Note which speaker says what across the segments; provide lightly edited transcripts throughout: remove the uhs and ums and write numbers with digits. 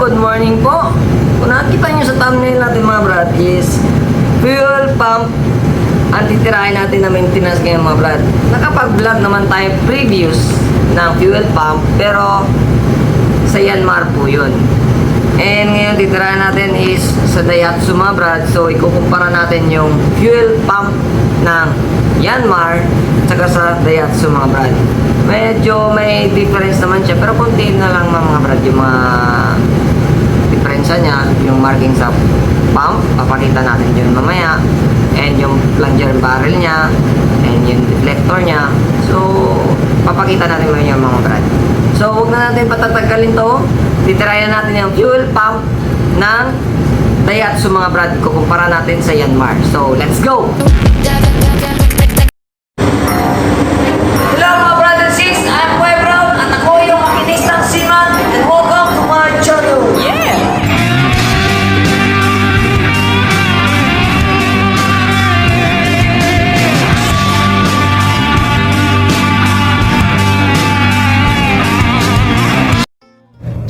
Speaker 1: good morning po. Kung nakikita nyo sa thumbnail natin mga brad is fuel pump ang titirahin natin na maintenance ngayon mga brad. Nakapag-vlog naman tayo previous ng fuel pump pero sa Yanmar po yun. And ngayon titirahin natin is sa Daihatsu mga brad. So ikukumpara natin yung fuel pump ng Yanmar at sa Daihatsu mga brad. Medyo may difference naman siya pero konti na lang mga brad yung mga diferensya niya. Yung marking sa pump, papakita natin yun mamaya, and yung plunger barrel niya and yung deflector niya. So papakita natin mamaya mga brad. So huwag na natin patatagalin to, titirayan natin yung fuel pump ng Daihatsu mga brad. Kukumpara natin sa Yanmar. So let's go!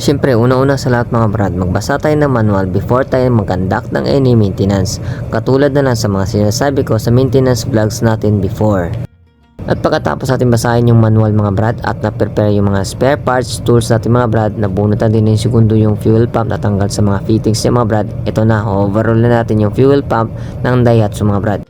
Speaker 2: Siyempre, una-una sa lahat mga brad, magbasa tayo ng manual before tayo mag-conduct ng any maintenance. Katulad na lang sa mga sinasabi ko sa maintenance vlogs natin before. At pagkatapos natin basahin yung manual mga brad at na-prepare yung mga spare parts, tools natin mga brad, nabunutan din yung segundo yung fuel pump, natanggal sa mga fittings niya mga brad. Ito na, overall na natin yung fuel pump ng Daihatsu mga brad.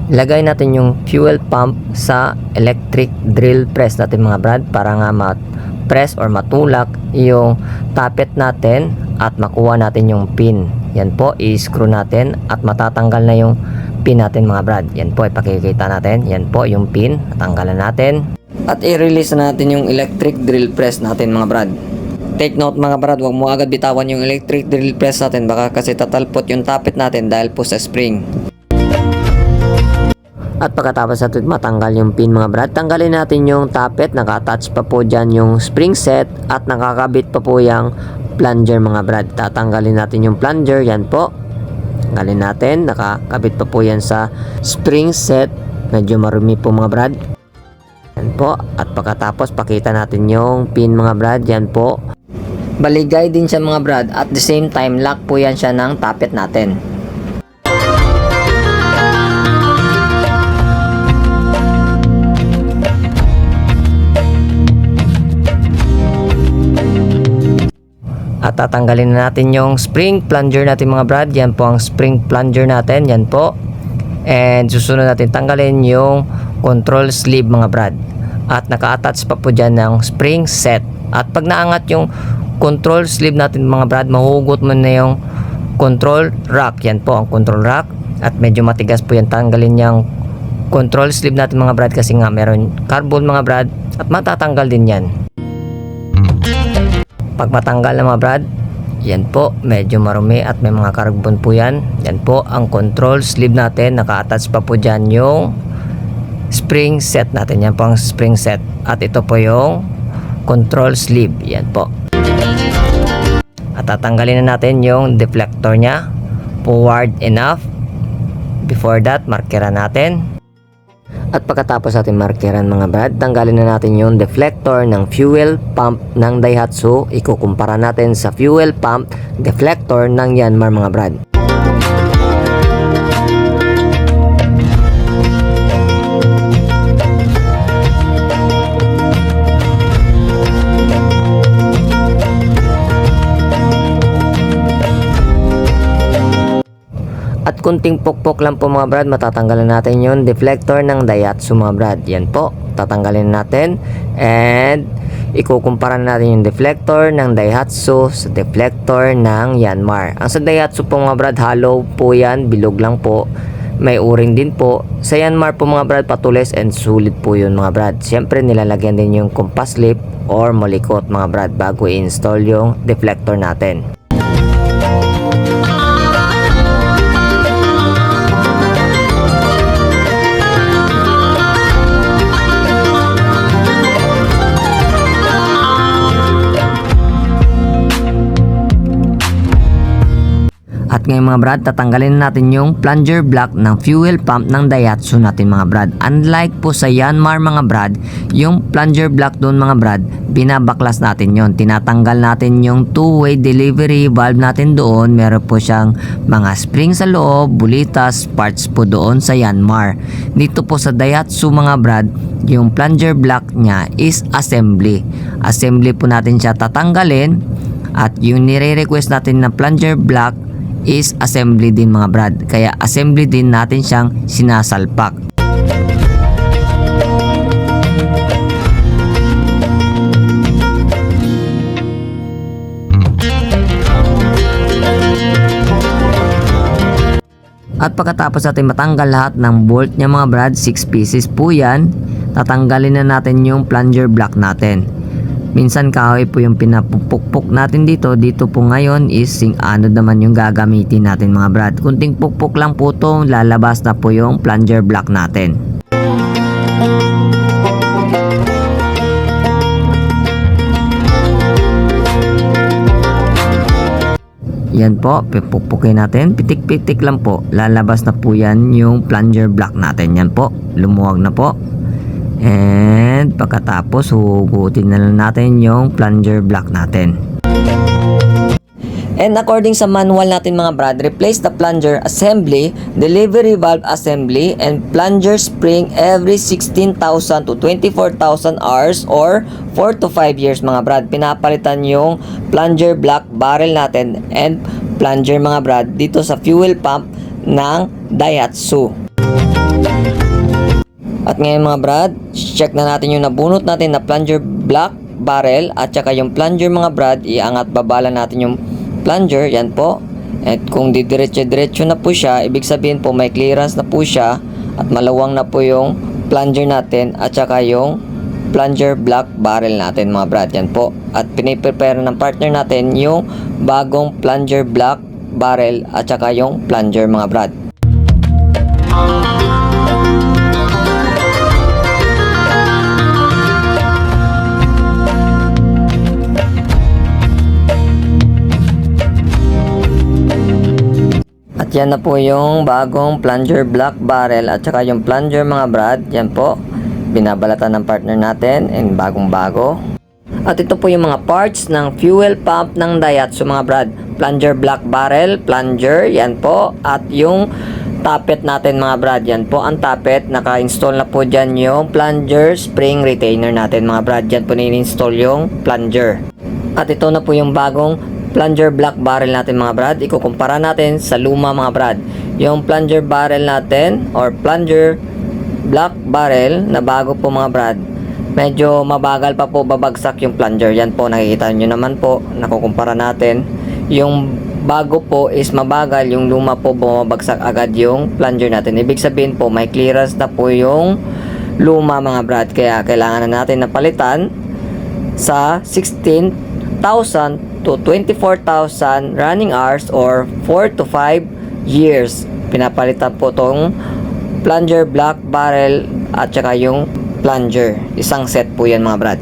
Speaker 2: Ilagay natin yung fuel pump sa electric drill press natin mga brad para nga press or matulak yung tappet natin at makuha natin yung pin. Yan po, i-screw natin at matatanggal na yung pin natin mga brad. Yan po, ipakikita natin. Yan po yung pin, natanggalan natin. At i-release na natin yung electric drill press natin mga brad. Take note mga brad, huwag mo agad bitawan yung electric drill press natin, baka kasi tatalpot yung tappet natin dahil po sa spring. At pagkatapos natin matanggal yung pin mga brad, tanggalin natin yung tappet, naka-attach pa po dyan yung spring set at nakakabit pa po yung plunger mga brad. Tatanggalin natin yung plunger, yan po. Tanggalin natin, nakakabit pa po yan sa spring set. Medyo marumi po mga brad. Yan po. At pagkatapos pakita natin yung pin mga brad, yan po. Baligay din siya mga brad, at the same time lock po yan siya ng tappet natin. At tatanggalin na natin yung spring plunger natin mga brad. Yan po ang spring plunger natin. Yan po. And susunod natin tanggalin yung control sleeve mga brad. At naka-attach pa po dyan ng spring set. At pag naangat yung control sleeve natin mga brad, mahugot mo na yung control rack. Yan po ang control rack. At medyo matigas po yan. Tanggalin yung control sleeve natin mga brad kasi nga meron carbon mga brad. At matatanggal din yan. Pag matanggal na mga brad, yan po, medyo marumi at may mga carbon po yan. Yan po ang control sleeve natin. Naka-attach pa po dyan yung spring set natin. Yan po ang spring set. At ito po yung control sleeve. Yan po. At tatanggalin na natin yung deflector nya. Forward enough. Before that, markeran natin. At pagkatapos natin markeran mga brad, tanggalin na natin yung deflector ng fuel pump ng Daihatsu. Ikukumpara natin sa fuel pump deflector ng Yanmar mga brad. At kunting pokpok lang po mga brad, matatanggalan natin yung deflector ng Daihatsu mga brad. Yan po, tatanggalin natin. And ikukumpara natin yung deflector ng Daihatsu sa deflector ng Yanmar. Ang sa Daihatsu po mga brad, hollow po yan, bilog lang po. May uring din po. Sa Yanmar po mga brad, patulis and sulit po yun mga brad. Siyempre nilalagyan din yung compass lip or molikot mga brad bago i-install yung deflector natin. At At ngayon mga brad, tatanggalin natin yung plunger block ng fuel pump ng Daihatsu natin mga brad. Unlike po sa Yanmar mga brad, yung plunger block doon mga brad, binabaklas natin yon. Tinatanggal natin yung two-way delivery valve natin doon. Meron po siyang mga spring sa loob, bulitas, parts po doon sa Yanmar. Dito po sa Daihatsu mga brad, yung plunger block niya is assembly. Assembly po natin siya tatanggalin. At yung nire-request natin na plunger block is assembly din mga brad. Kaya assembly din natin siyang sinasalpak. At pagkatapos natin matanggal lahat ng bolt niya mga brad, 6 pieces po yan, tatanggalin na natin yung plunger block natin. Minsan kahoy po yung pinapupukpok natin dito. Dito po ngayon is anod naman yung gagamitin natin mga brad. Kunting pukpok lang po to, lalabas na po yung plunger block natin. Yan po, pupukpukin natin. Pitik-pitik lang po. Lalabas na po yan yung plunger block natin. Yan po, lumuwag na po. And pagkatapos hugutin na lang natin yung plunger block natin. And according sa manual natin mga brad, replace the plunger assembly, delivery valve assembly, and plunger spring every 16,000 to 24,000 hours or 4 to 5 years mga brad. Pinapalitan yung plunger block barrel natin and plunger mga brad dito sa fuel pump ng Daihatsu. At ngayon mga brad, check na natin yung nabunot natin na plunger block barrel at saka yung plunger mga brad, iangat babala natin yung plunger, yan po. At kung didiretso-diretso na po siya, ibig sabihin po may clearance na po siya at malawang na po yung plunger natin at saka yung plunger block barrel natin mga brad, yan po. At piniprepare ng partner natin yung bagong plunger block barrel at saka yung plunger mga brad. Yan na po yung bagong plunger block barrel at saka yung plunger mga brad. Yan po, binabalatan ng partner natin and bagong bago. At ito po yung mga parts ng fuel pump ng Daihatsu mga brad. Plunger block barrel, plunger, yan po. At yung tappet natin mga brad, yan po ang tappet. Naka-install na po dyan yung plunger spring retainer natin mga brad. Yan po nini-install yung plunger. At ito na po yung bagong plunger block barrel natin mga brad. Ikukumpara natin sa luma mga brad. Yung plunger barrel natin or plunger block barrel na bago po mga brad, medyo mabagal pa po babagsak yung plunger. Yan po, nakikita nyo naman po, nakukumpara natin. Yung bago po is mabagal, yung luma po bumabagsak agad yung plunger natin. Ibig sabihin po may clearance na po yung luma mga brad. Kaya kailangan na natin napalitan sa 16,000 to 24,000 running hours or 4 to 5 years. Pinapalitan po tong plunger block barrel at saka yung plunger. Isang set po yan mga brad.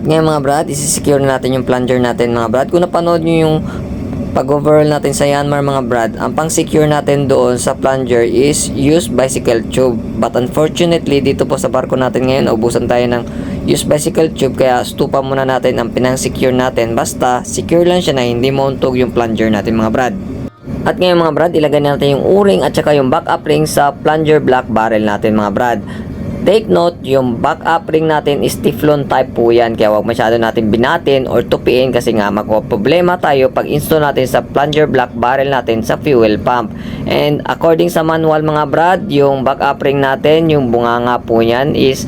Speaker 2: Ngayon mga brad, isi-secure natin yung plunger natin mga brad. Kung napanood nyo yung pag-overhaul natin sa Yanmar mga brad, ang pang-secure natin doon sa plunger is used bicycle tube. But unfortunately, dito po sa barko natin ngayon, naubusan tayo ng used bicycle tube. Kaya stupa muna natin ang pinang-secure natin. Basta, secure lang siya na hindi mauntog yung plunger natin mga brad. At ngayon mga brad, ilagay natin yung o-ring at saka yung backup ring sa plunger block barrel natin mga brad. Take note, yung backup ring natin is Teflon type po yan. Kaya huwag masyado natin binatin or tupiin kasi nga magpo-problema tayo pag install natin sa plunger block barrel natin sa fuel pump. And according sa manual mga brad, yung backup ring natin, yung bunganga po yan is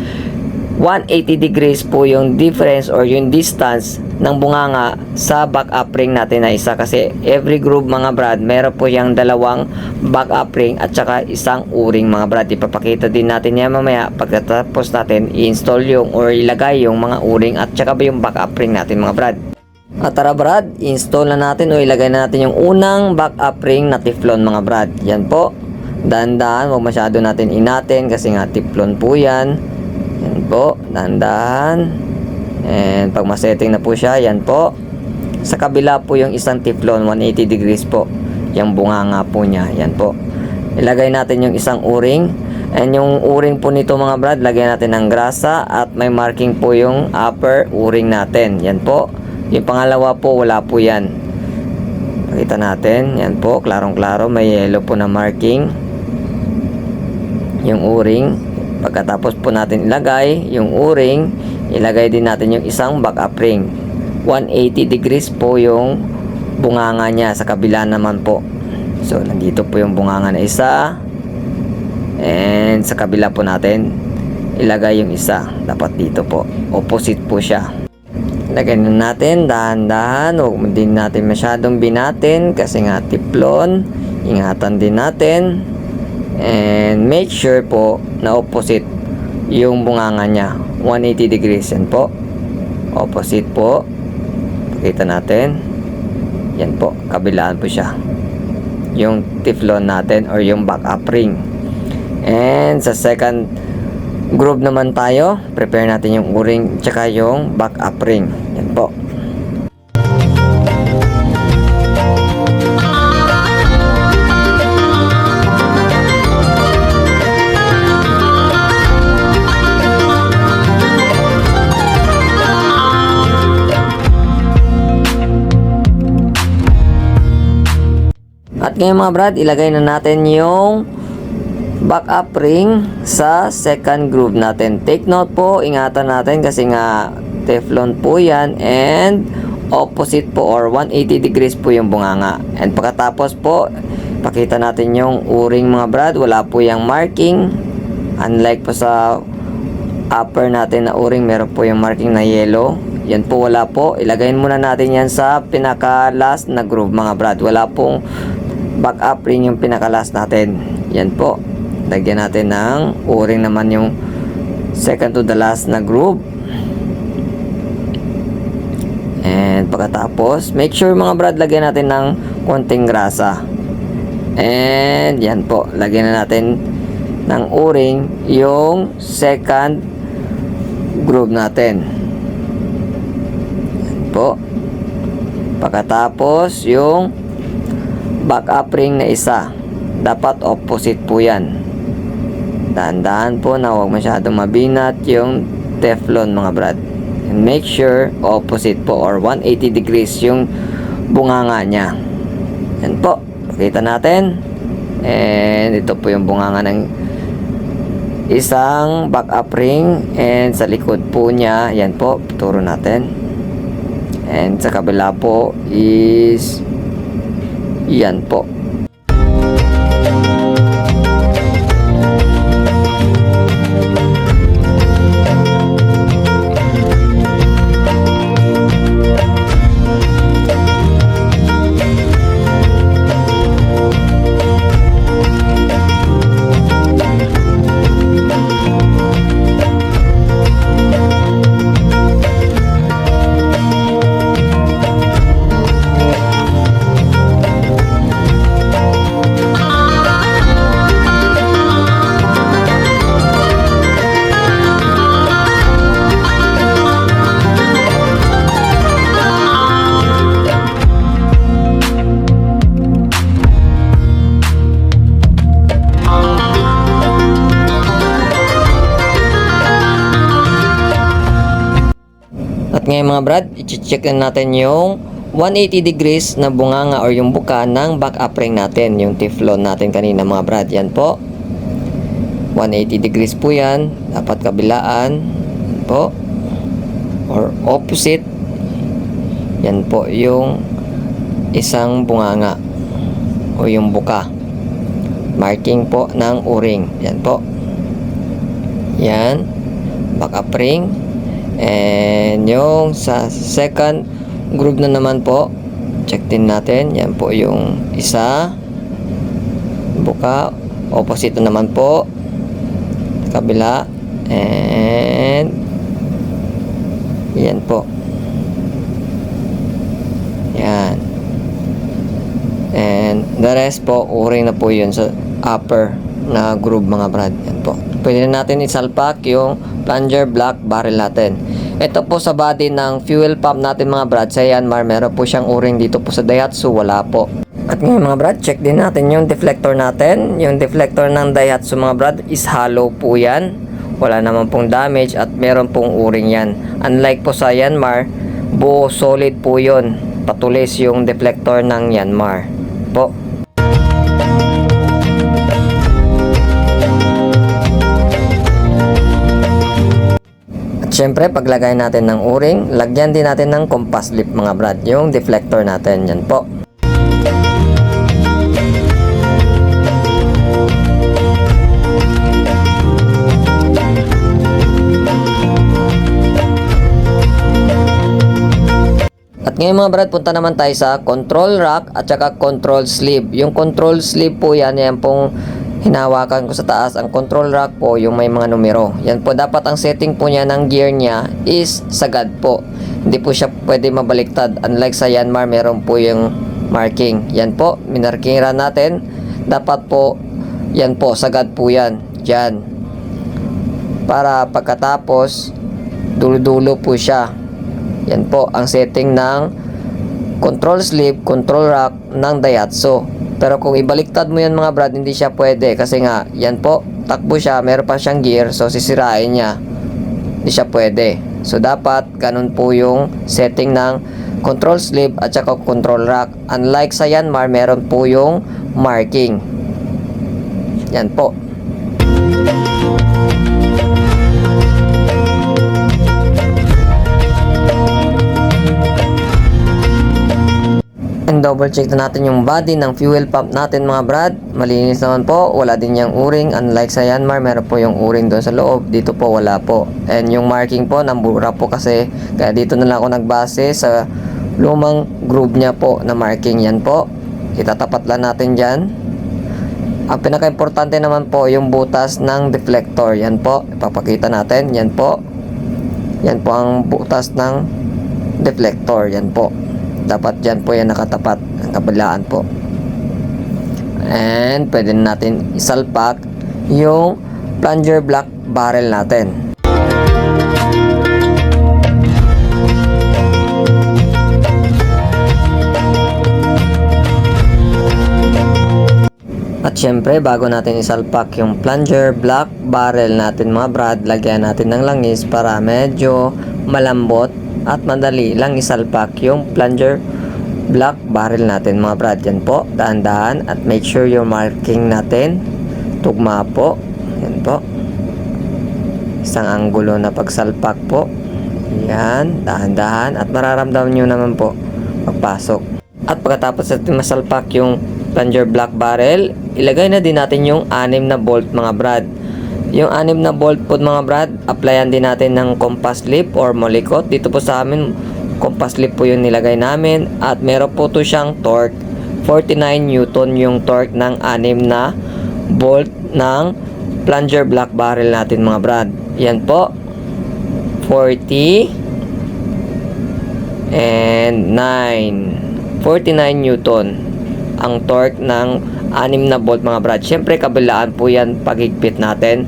Speaker 2: 180 degrees po yung difference or yung distance ng bunganga sa back up ring natin na isa, kasi every groove mga brad meron po yung dalawang back up ring at saka isang o-ring mga brad. Ipapakita din natin yan mamaya pagkatapos natin i-install yung or ilagay yung mga o-ring at saka ba yung back up ring natin mga brad. At tara brad, install na natin o ilagay na natin yung unang back up ring na Teflon mga brad. Yan po, dahan-dahan, huwag masyado natin inatin kasi nga Teflon po yan. Yan po, dahan-dahan. And pag masetting na po siya, yan po. Sa kabila po yung isang Teflon, 180 degrees po. Yung bunganga po niya, yan po. Ilagay natin yung isang o-ring. And yung o-ring po nito mga brad, lagyan natin ng grasa at may marking po yung upper o-ring natin. Yan po. Yung pangalawa po, wala po yan. Pakita natin, yan po, klarong-klaro, may yellow po na marking. Yung o-ring. Pagkatapos po natin ilagay yung o-ring, ilagay din natin yung isang back up ring. 180 degrees po yung bunganga niya, sa kabila naman po. So nandito po yung bunganga na isa, and sa kabila po natin ilagay yung isa, dapat dito po, opposite po siya. Lagay na natin dahan-dahan, huwag din natin masyadong binatin kasi nga Teflon. Ingatan din natin. And make sure po na opposite yung bunganga niya, 180 degrees. Yan po, opposite po. Pakita natin. Yan po, kabilaan po siya yung Teflon natin or yung back up ring. And sa second groove naman tayo, prepare natin yung o-ring tsaka yung back up ring. Yan po. At ngayon mga brad, ilagay na natin yung back up ring sa second groove natin. Take note po, ingatan natin kasi nga Teflon po yan, and opposite po or 180 degrees po yung bunganga. And pagkatapos po, pakita natin yung o-ring mga brad, wala po yung marking. Unlike po sa upper natin na o-ring, meron po yung marking na yellow. Yan po, wala po. Ilagay muna natin yan sa pinaka last na groove mga brad. Wala pong back up ring yung pinaka last natin. Yan po, lagyan natin ng o-ring naman yung second to the last na groove. And pagkatapos, make sure mga brad, lagyan natin ng konting grasa. And yan po, lagyan na natin ng o-ring yung second groove natin. Yan po. Pagkatapos yung back up ring na isa, dapat opposite po yan. Dahan-dahan po na huwag masyadong mabinat yung Teflon mga brad. And make sure opposite po or 180 degrees yung bunganga niya. Yan po, pakita natin. And ito po yung bunganga ng isang back up ring, and sa likod po niya, yan po, turo natin. And sa kabila po is yan po. Ngayon mga brad, i-check na natin yung 180 degrees na bunganga or yung buka ng back up ring natin, yung Teflon natin kanina mga brad. Yan po, 180 degrees po yan, dapat kabilaan. Yan po, or opposite. Yan po yung isang bunganga o yung buka, marking po ng o-ring. Yan po, yan. backup ring. And yung sa second groove na naman po, check din natin. Yan po yung isa. Buka. Opposite naman po. Kabila. And yan po. Yan. And the rest po, o-ring na po yun sa upper na groove mga brad. Yan po. Pwede na natin isalpak yung plunger block barrel natin. Ito po sa body ng fuel pump natin mga brad. Sa Yanmar, meron po siyang o-ring. Dito po sa Daihatsu, wala po. At ngayon mga brad, check din natin yung deflector natin. Yung deflector ng Daihatsu mga brad is hollow po yan. Wala naman pong damage at meron pong o-ring yan. Unlike po sa Yanmar, buo solid po yun. Patulis yung deflector ng Yanmar po. At syempre, paglagay natin ng o-ring, lagyan din natin ng compass lip mga brad, yung deflector natin. Yan po. Ngayon mga brad, punta naman tayo sa control rack at saka control sleeve. Yung control sleeve po yan pong hinawakan ko sa taas. Ang control rack po, yung may mga numero. Yan po, dapat ang setting po niya ng gear niya is sagad po. Hindi po siya pwede mabaliktad. Unlike sa Yanmar, meron po yung marking. Yan po, minarkingan natin. Dapat po, yan po, sagad po yan. Yan. Para pagkatapos, dulo-dulo po siya. Yan po ang setting ng control sleeve, control rack ng Daihatsu. Pero kung ibaliktad mo yan mga brad, hindi siya pwede. Kasi nga, yan po, takbo siya, meron pa siyang gear, so sisirain niya. Hindi siya pwede. So dapat, ganun po yung setting ng control sleeve at saka control rack. Unlike sa Yanmar, meron po yung marking. Yan po. And double check na natin yung body ng fuel pump natin mga brad. Malinis naman po, wala din yung o-ring. Unlike sa Yanmar, meron po yung o-ring doon sa loob. Dito po wala po. And yung marking po, nambura po kasi. Kaya dito na lang ako nagbase sa lumang groove niya po na marking. Yan po, itatapat lang natin dyan. Ang pinaka-importante naman po yung butas ng deflector. Yan po, ipapakita natin. Yan po. Yan po ang butas ng deflector. Yan po. Dapat dyan po yan nakatapat ang kabilaan po. And pwede natin isalpak yung plunger block barrel natin. At syempre, bago natin isalpak yung plunger block barrel natin mga brad, lagyan natin ng langis para medyo malambot at madali lang isalpak yung plunger block barrel natin mga brad. Yan po, dahan-dahan at make sure yung marking natin tugma po. Yan po, isang anggulo na pagsalpak po. Yan, dahan-dahan at mararamdaman nyo naman po pagpasok. At pagkatapos natin masalpak yung plunger block barrel, ilagay na din natin yung 6 na bolt mga brad. Yung 6 na bolt po mga brad, applyan din natin ng compass lip or molikot. Dito po sa amin, compass lip po yung nilagay namin. At meron po to siyang torque. 49 Newton yung torque ng 6 na bolt ng plunger block barrel natin mga brad. Yan po. 40 and 9. 49 Newton ang torque ng 6 na bolt mga brad. Syempre kabilaan po yan paghigpit natin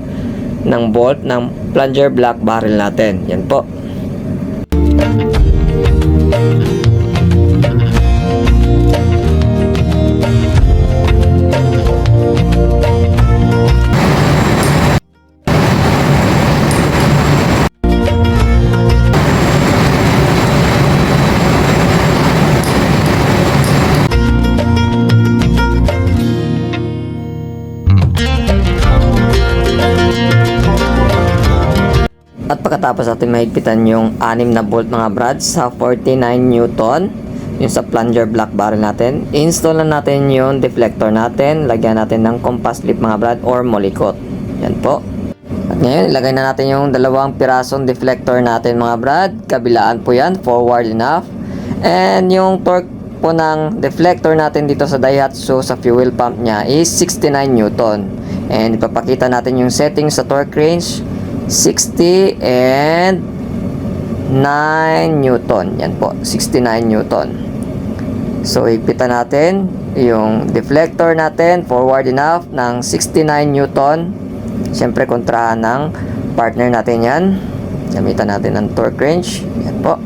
Speaker 2: ng bolt ng plunger block barrel natin. Yan po. At pagkatapos natin mahigpitan yung 6 na bolt mga brad sa 49 Newton, yung sa plunger block barrel natin, install na natin yung deflector natin, lagyan natin ng compass lip mga brad or molikot. Yan po. At Ngayon, ilagay na natin yung dalawang pirasong deflector natin mga brad. Kabilaan po yan, forward enough. And yung torque po ng deflector natin dito sa Daihatsu sa fuel pump niya is 69 Newton. And ipapakita natin yung setting sa torque range, 60 and 9 Newton. Yan po, 69 Newton. So, higpitan natin yung deflector natin, forward enough ng 69 Newton. Siyempre, kontrahan ng partner natin yan. Gamitan natin ng torque range. Yan po.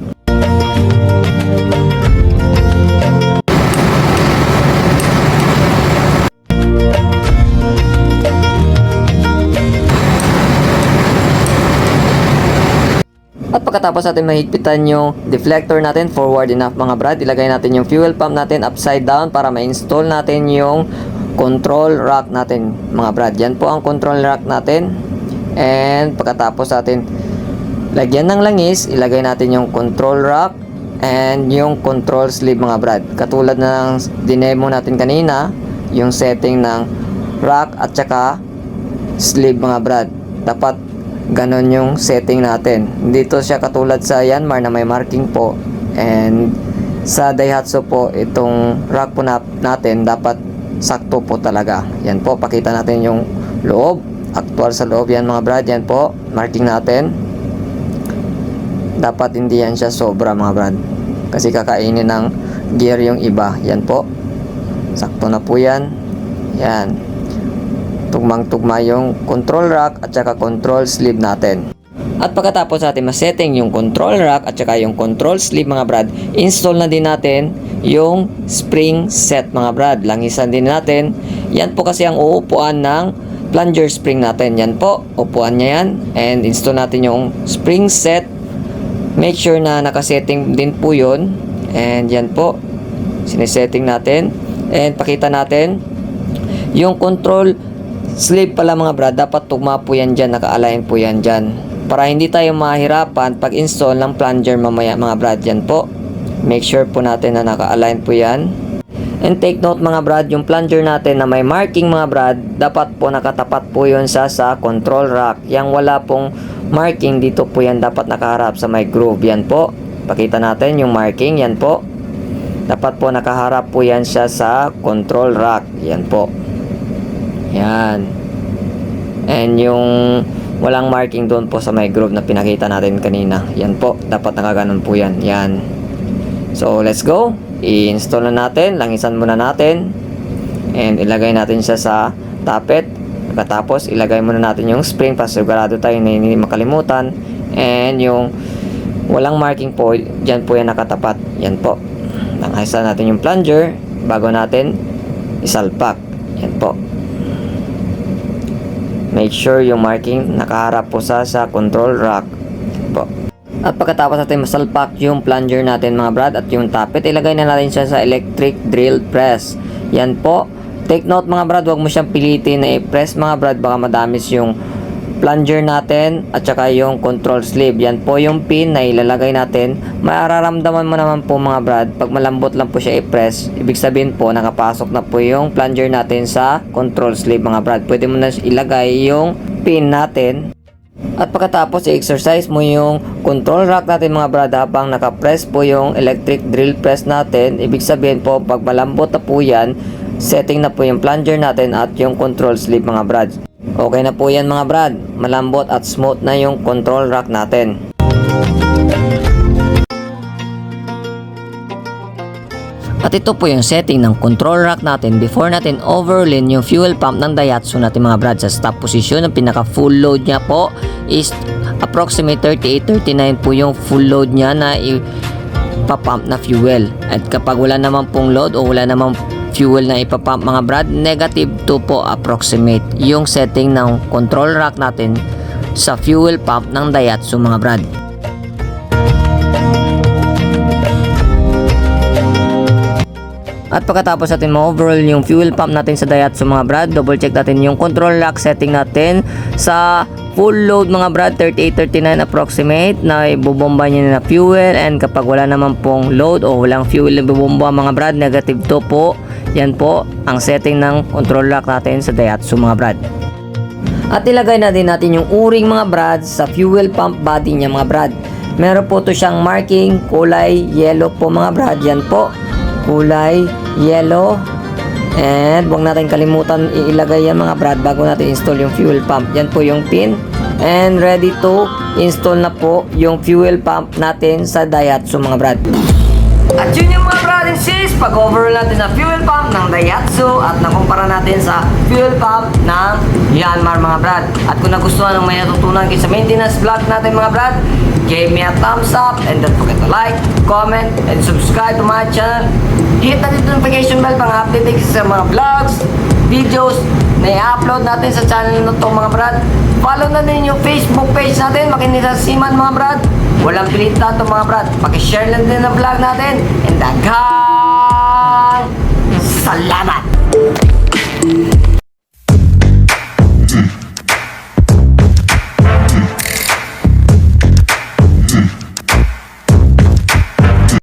Speaker 2: At pagkatapos natin mahigpitan yung deflector natin, forward enough mga brad, ilagay natin yung fuel pump natin upside down para ma-install natin yung control rack natin mga brad. Yan po ang control rack natin. And pagkatapos natin lagyan ng langis, ilagay natin yung control rack and yung control sleeve mga brad. Katulad na ng dinemo natin kanina, yung setting ng rack at saka sleeve mga brad. Dapat ganon yung setting natin. Dito siya katulad sa Yanmar na may marking po, and sa Daihatsu po itong rack po natin dapat sakto po talaga. Yan po, pakita natin yung loob, actual sa loob yan mga brad. Yan po, marking natin. Dapat hindi yan siya sobra mga brad, kasi kakainin ng gear yung iba. Yan po, sakto na po yan. Yan, tugmang-tugma yung control rack at saka control sleeve natin. At pagkatapos natin ma-setting yung control rack at saka yung control sleeve mga brad, install na din natin yung spring set mga brad. Langisan din natin. Yan po kasi ang uupuan ng plunger spring natin. Yan po, upuan niya yan. And install natin yung spring set. Make sure na nakasetting din po yun. And yan po, sinesetting natin. And pakita natin yung control sleeve pala mga brad, dapat tugma po yan dyan, naka-align po yan dyan, para hindi tayo mahirapan pag install ng plunger mamaya mga brad. Yan po, make sure po natin na naka-align po yan. And take note mga brad, yung plunger natin na may marking mga brad, dapat po nakatapat po yun sa control rack. Yang wala pong marking, dito po yan dapat nakaharap sa may groove. Yan po, pakita natin yung marking. Yan po, dapat po nakaharap po yan siya sa control rack. Yan po, yan. And yung walang marking doon po sa may groove na pinakita natin kanina, yan po, dapat nakaganon po yan. Yan. So let's go, i-install na natin. Langisan muna natin and ilagay natin siya sa tappet. Pagkatapos ilagay muna natin yung spring para sigurado tayo na hindi makalimutan. And yung walang marking po, dyan po yan nakatapat. Yan po, langisan natin yung plunger bago natin isalpak. Yan po, make sure yung marking nakaharap po sa control rack po. At pagkatapos natin masalpak yung plunger natin mga brad at yung tappet, ilagay na natin siya sa electric drill press. Yan po, take note mga brad, huwag mo siyang pilitin na i-press mga brad, baka madamis yung plunger natin at saka yung control sleeve. Yan po yung pin na ilalagay natin. Mararamdaman mo naman po mga brad, pag malambot lang po siya i-press, ibig sabihin po nakapasok na po yung plunger natin sa control sleeve mga brad. Pwede mo na ilagay yung pin natin. At pagkatapos i-exercise mo yung control rack natin mga brad habang nakapress po yung electric drill press natin. Ibig sabihin po pag malambot na po yan, setting na po yung plunger natin at yung control sleeve mga brad. Okay na po yan mga brad, malambot at smooth na yung control rack natin. At ito po yung setting ng control rack natin before natin overlin yung fuel pump ng Daihatsu natin mga brad. Sa stop position, ang pinaka full load niya po is approximate 38-39 po yung full load niya na ipapump na fuel. At kapag wala naman pong load o wala naman fuel na ipapump mga brad, negative 2 po approximate yung setting ng control rack natin sa fuel pump ng Daihatsu mga brad. At pagkatapos natin ma-overall yung fuel pump natin sa Daihatsu mga brad, double check natin yung control rack setting natin sa full load mga brad, 38-39 approximate na ibubomba niya na fuel. And kapag wala naman pong load o walang fuel na ibubomba mga brad, negative 2 po. Yan po ang setting ng control rack natin sa Daihatsu mga brad. At ilagay na din natin yung uring mga brad sa fuel pump body niya mga brad. Meron po to siyang marking kulay yellow po mga brad. Yan po, kulay yellow. And huwag natin kalimutan ilagay yan mga brad bago natin install yung fuel pump. Yan po yung pin. And ready to install na po yung fuel pump natin sa Daihatsu mga brad.
Speaker 1: At yun yung mga brad and sis, pag-overall natin sa fuel pump ng Daihatsu at nakumpara natin sa fuel pump ng Yanmar mga brad. At kung nagustuhan ng may natutunan kayo sa maintenance vlog natin mga brad, give me a thumbs up and don't forget to like, comment, and subscribe to my channel. Hit na dito notification bell pang update sa mga vlogs, videos na i-upload natin sa channel na to mga brad. Follow na din yung Facebook page natin, Makinis sa Seaman mga brad. Walang pilitan to mga brad. Pakishare lang din ang vlog natin. And daghang salamat!